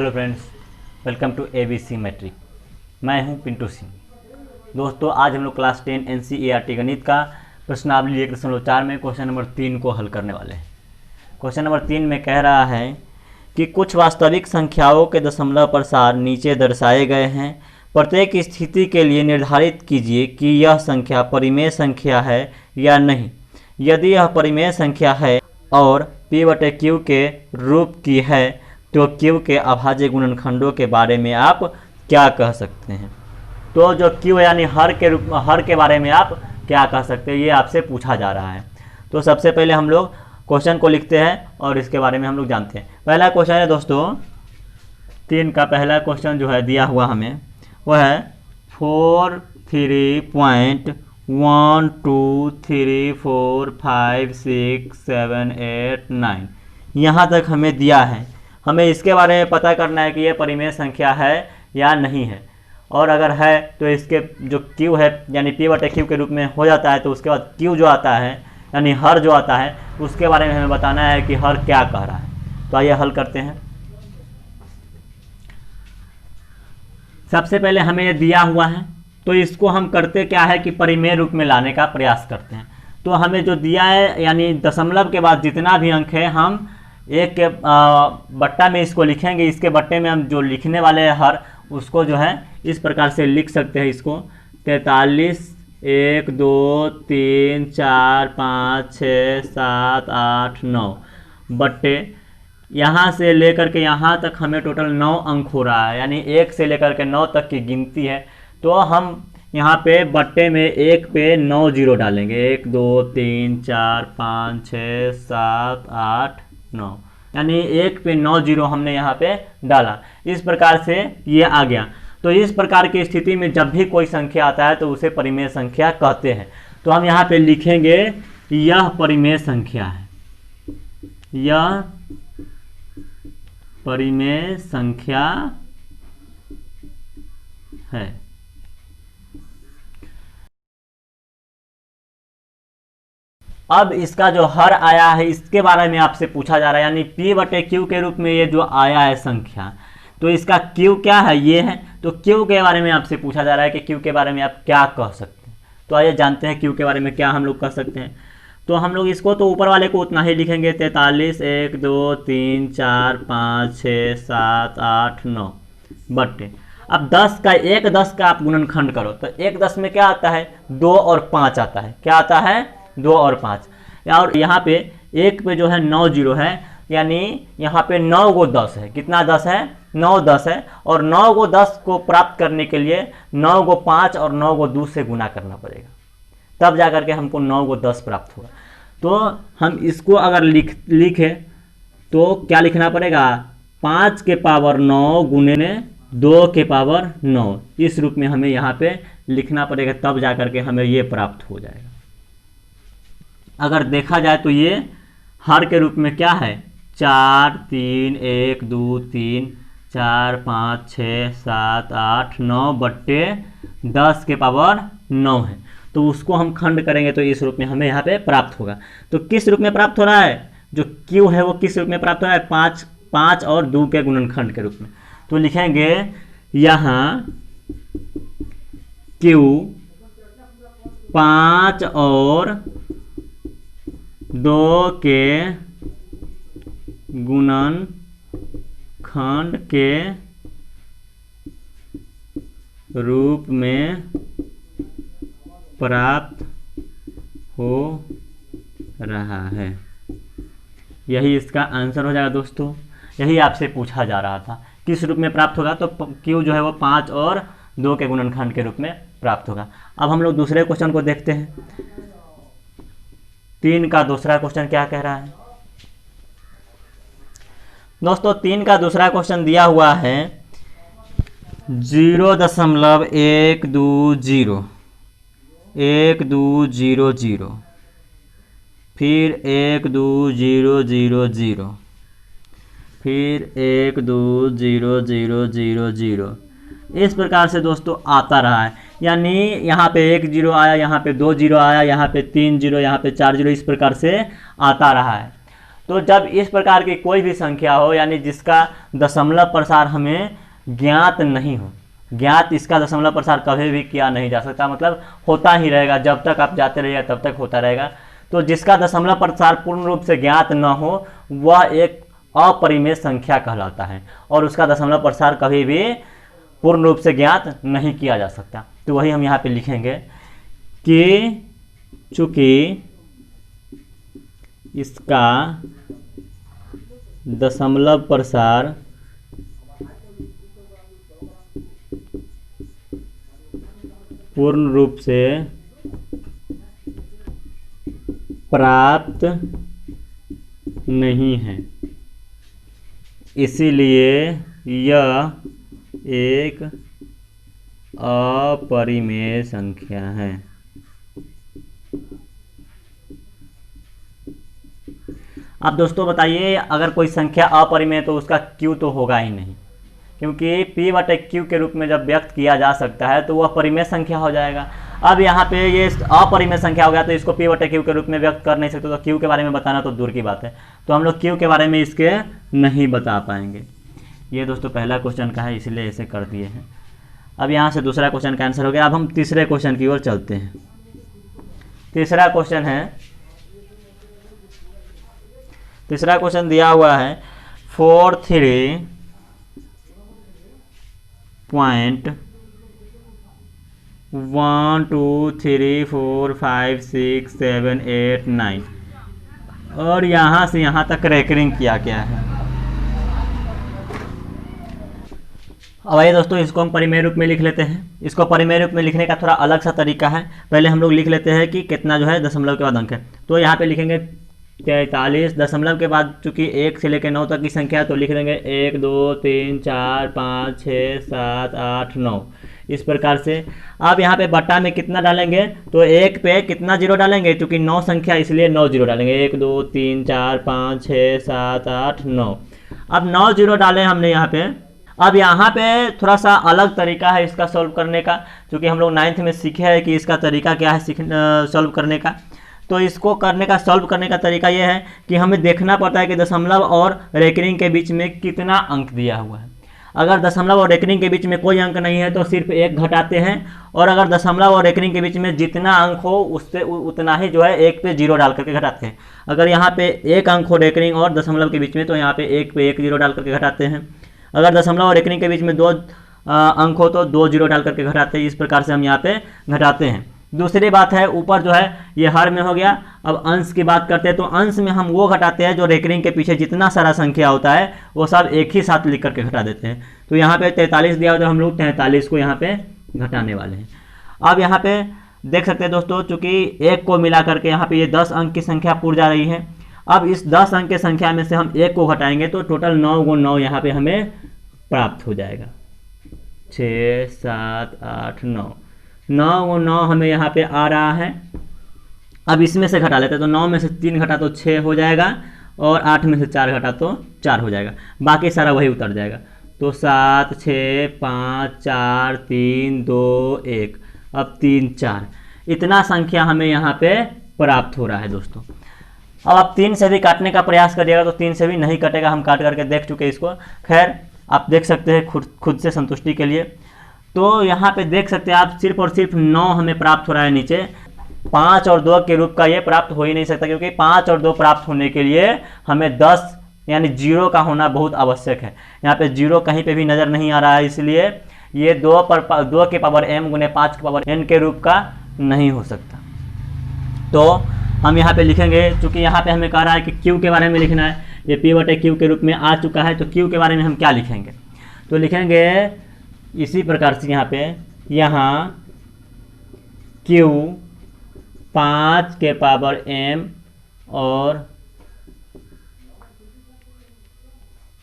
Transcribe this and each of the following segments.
Hello friends, welcome to ABC matric. मैं हूं पिंटू सिंह। दोस्तों, आज हम लोग क्लास 10 NCERT गणित का प्रश्नावली 1.4 में क्वेश्चन नंबर 3 को हल करने वाले हैं। क्वेश्चन नंबर 3 में कह रहा है कि कुछ वास्तविक संख्याओं के दशमलव प्रसार नीचे दर्शाए गए हैं। प्रत्येक स्थिति के लिए निर्धारित कीजिए कि यह संख्या परिमेय संख्या है या नहीं। यदि यह परिमेय संख्या है और P/Q के रूप की है तो Q के अभाज्य गुणनखंडों के बारे में आप क्या कह सकते हैं। तो जो Q यानी हर के बारे में आप क्या कह सकते हैं, ये आपसे पूछा जा रहा है। तो सबसे पहले हम लोग क्वेश्चन को लिखते हैं और इसके बारे में हम लोग जानते हैं। पहला क्वेश्चन है दोस्तों 3 का पहला क्वेश्चन जो है दिया हुआ हमें वह है 4 3 पॉइंट 1 2 3 4 5 6 7 8 9 यहाँ तक हमें दिया है। हमें इसके बारे में पता करना है कि यह परिमेय संख्या है या नहीं है, और अगर है तो इसके जो Q है यानी P/Q के रूप में हो जाता है, तो उसके बाद Q जो आता है यानी हर जो आता है उसके बारे में हमें बताना है कि हर क्या कह रहा है। तो आइए हल करते हैं। सबसे पहले हमें ये दिया हुआ है तो इसको हम करते क्या है कि परिमेय रूप में लाने का प्रयास करते हैं। तो हमें जो दिया है यानी दशमलव के बाद जितना भी अंक है हम एक के बट्टा में इसको लिखेंगे। इसके बट्टे में हम जो लिखने वाले हैं हर उसको जो है इस प्रकार से लिख सकते हैं। इसको 43 1 2 3 4 5 6 7 8 9 बट्टे यहाँ से लेकर के यहाँ तक हमें टोटल 9 अंक हो रहा है, यानी 1 से लेकर के 9 तक की गिनती है। तो हम यहाँ पे बट्टे में 1 पे 9 जीरो डालेंगे। 1 2 3 4 5 6 7 8 9, यानी 1 पे 9 जीरो हमने यहाँ पे डाला। इस प्रकार से ये आ गया। तो इस प्रकार की स्थिति में जब भी कोई संख्या आता है तो उसे परिमेय संख्या कहते हैं। तो हम यहाँ पे लिखेंगे यह परिमेय संख्या है, यह परिमेय संख्या है। अब इसका जो हर आया है इसके बारे में आपसे पूछा जा रहा है, यानी P/Q के रूप में ये जो आया है संख्या, तो इसका Q क्या है, ये है। तो Q के बारे में आपसे पूछा जा रहा है कि Q के बारे में आप क्या कह सकते हैं। तो आइए जानते हैं Q के बारे में क्या हम लोग कह सकते हैं। तो हम लोग इसको तो ऊपर वाले को उतना ही लिखेंगे 43 1 2 3 4 5 6 7 8 9 बट्टे। अब 10 का आप गुणनखंड करो तो 1 10 में क्या आता है 2 और 5 आता है। क्या आता है 2 और 5। और यहाँ पे 1 पे जो है 9 जीरो है, यानी यहाँ पे 9 को 10 है। कितना 10 है 9 10 है। और 9 को 10 को प्राप्त करने के लिए 9 को 5 और 9 को 2 से गुना करना पड़ेगा, तब जा करके हमको 9 को 10 प्राप्त होगा। तो हम इसको अगर लिखे तो क्या लिखना पड़ेगा 5 के पावर 9 गुने 2 के पावर 9, इस रूप में हमें यहाँ पे लिखना पड़ेगा, तब जा करके हमें ये प्राप्त हो जाएगा। अगर देखा जाए तो ये हर के रूप में क्या है 4 3 1 2 3 4 5 6 7 8 9 बट्टे 10 के पावर 9 है। तो उसको हम खंड करेंगे तो इस रूप में हमें यहाँ पे प्राप्त होगा। तो किस रूप में प्राप्त हो रहा है, जो Q है वो किस रूप में प्राप्त हो रहा है 5 और 2 के गुणनखंड के रूप में। तो लिखेंगे यहाँ Q 5 और 2 के गुणनखंड के रूप में प्राप्त हो रहा है। यही इसका आंसर हो जाएगा दोस्तों। यही आपसे पूछा जा रहा था किस रूप में प्राप्त होगा। तो Q जो है वो 5 और 2 के गुणनखंड के रूप में प्राप्त होगा। अब हम लोग दूसरे क्वेश्चन को देखते हैं। 3 का दूसरा क्वेश्चन क्या कह रहा है दोस्तों। 3 का दूसरा क्वेश्चन दिया हुआ है 0.120 1 2 0 0 फिर 1 2 0 0 0 फिर 1 2 0 0 0 0। इस प्रकार से दोस्तों आता रहा है, यानी यहाँ पे 1 जीरो आया, यहाँ पे 2 जीरो आया, यहाँ पे 3 जीरो, यहाँ पे 4 जीरो, इस प्रकार से आता रहा है। तो जब इस प्रकार की कोई भी संख्या हो, यानी जिसका दशमलव प्रसार हमें ज्ञात नहीं हो, ज्ञात इसका दशमलव प्रसार कभी भी किया नहीं जा सकता, मतलब होता ही रहेगा, जब तक आप जाते रहिएगा तब तक होता रहेगा। तो जिसका दशमलव प्रसार पूर्ण रूप से ज्ञात न हो वह एक अपरिमेय संख्या कहलाता है, और उसका दशमलव प्रसार कभी भी पूर्ण रूप से ज्ञात नहीं किया जा सकता। तो वही हम यहाँ पे लिखेंगे कि चूंकि इसका दशमलव प्रसार पूर्ण रूप से प्राप्त नहीं है, इसीलिए यह एक अपरिमेय संख्या है। अब दोस्तों बताइए, अगर कोई संख्या अपरिमेय तो उसका क्यू तो होगा ही नहीं, क्योंकि P बटे Q के रूप में जब व्यक्त किया जा सकता है तो वह परिमेय संख्या हो जाएगा। अब यहाँ पे ये अपरिमेय संख्या हो गया तो इसको P बटे Q के रूप में व्यक्त कर नहीं सकते, तो Q के बारे में बताना तो दूर की बात है, तो हम लोग Q के बारे में इसके नहीं बता पाएंगे। ये दोस्तों पहला क्वेश्चन का है, इसलिए ऐसे कर दिए हैं। अब यहाँ से दूसरा क्वेश्चन का आंसर हो गया। अब हम तीसरे क्वेश्चन की ओर चलते हैं। तीसरा क्वेश्चन दिया हुआ है 43.123456789 और यहाँ से यहाँ तक रेकरिंग किया गया है। अब आइए दोस्तों, इसको हम परिमेय रूप में लिख लेते हैं। इसको परिमेय रूप में लिखने का थोड़ा अलग सा तरीका है। पहले हम लोग लिख लेते हैं कि कितना जो है दशमलव के बाद अंक है। तो यहाँ पे लिखेंगे 43, दशमलव के बाद चूंकि 1 से लेकर 9 तक की संख्या है तो लिख देंगे 1 2 3 4 5 6 7 8 9 इस प्रकार से। आप यहाँ पे बट्टा में कितना डालेंगे तो 1 पे कितना जीरो डालेंगे, चूंकि 9 संख्या इसलिए 9 जीरो डालेंगे। 1 2 3 4 5 6 7 8 9। अब 9 जीरो डाले हमने यहाँ पे। अब यहाँ पे थोड़ा सा अलग तरीका है इसका सॉल्व करने का, क्योंकि हम लोग 9th में सीखे हैं कि इसका तरीका क्या है सॉल्व करने का। तो इसको सॉल्व करने का तरीका ये है कि हमें देखना पड़ता है कि दशमलव और रेकरिंग के बीच में कितना अंक दिया हुआ है। अगर दशमलव और रेकरिंग के बीच में कोई अंक नहीं है तो सिर्फ 1 घटाते हैं, और अगर दशमलव और रेकरिंग के बीच में जितना अंक हो उससे उतना ही जो है 1 पे 0 डाल करके घटाते हैं। अगर यहाँ पे 1 अंक हो रेकरिंग और दशमलव के बीच में तो यहाँ पे 1 पे 1 0 डाल करके घटाते हैं। अगर दशमलव और रेकरिंग के बीच में 2 अंक हो तो 2 0 डाल करके घटाते हैं। इस प्रकार से हम यहाँ पे घटाते हैं। दूसरी बात है, ऊपर जो है ये हर में हो गया। अब अंश की बात करते हैं तो अंश में हम वो घटाते हैं जो रेकरिंग के पीछे जितना सारा संख्या होता है वो सब एक ही साथ लिख करके घटा देते हैं। तो यहाँ पे 43 दिया हुआ तो हम लोग 43 को यहाँ पे घटाने वाले हैं। अब यहाँ पे देख सकते हैं दोस्तों, चूंकि 1 को मिला करके यहाँ पे ये 10 अंक की संख्या पूरी जा रही है। अब इस 10 अंक की संख्या में से हम 1 को घटाएंगे तो टोटल 9 गुण 9 यहाँ पे हमें प्राप्त हो जाएगा। 6 7 8 9 9 गुण 9 हमें यहाँ पे आ रहा है। अब इसमें से घटा लेते हैं तो 9 में से 3 घटा तो 6 हो जाएगा, और 8 में से 4 घटा तो 4 हो जाएगा, बाकी सारा वही उतर जाएगा। तो 7 6 5 4 3 2 1, अब 3 4 इतना संख्या हमें यहाँ पे प्राप्त हो रहा है दोस्तों। अब आप 3 से भी काटने का प्रयास करिएगा तो 3 से भी नहीं कटेगा, हम काट करके देख चुके इसको। खैर आप देख सकते हैं खुद से संतुष्टि के लिए। तो यहाँ पे देख सकते हैं आप, सिर्फ और सिर्फ 9 हमें प्राप्त हो रहा है नीचे। 5 और 2 के रूप का ये प्राप्त हो ही नहीं सकता, क्योंकि 5 और 2 प्राप्त होने के लिए हमें 10 यानी 0 का होना बहुत आवश्यक है। यहाँ पे 0 कहीं पे भी नज़र नहीं आ रहा है, इसलिए ये 2 के पावर m गुने 5 के पावर n के रूप का नहीं हो सकता। तो हम यहाँ पे लिखेंगे, चूंकि यहाँ पे हमें कह रहा है कि q के बारे में लिखना है, ये p बटे q के रूप में आ चुका है, तो q के बारे में हम क्या लिखेंगे, तो लिखेंगे इसी प्रकार से। यहाँ पे q 5 के पावर m और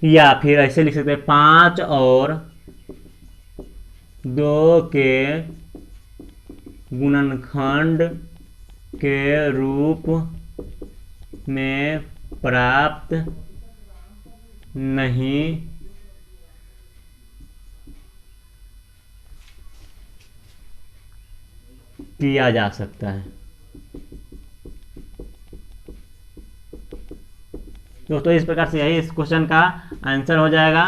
या फिर ऐसे लिख सकते हैं 5 और 2 के गुणनखंड के रूप में प्राप्त नहीं किया जा सकता है। दोस्तों इस प्रकार से यही इस क्वेश्चन का आंसर हो जाएगा।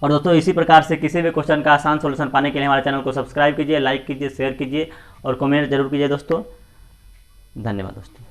और दोस्तों इसी प्रकार से किसी भी क्वेश्चन का आसान सॉल्यूशन पाने के लिए हमारे चैनल को सब्सक्राइब कीजिए, लाइक कीजिए, शेयर कीजिए और कमेंट जरूर कीजिए दोस्तों। धन्यवाद दोस्तों।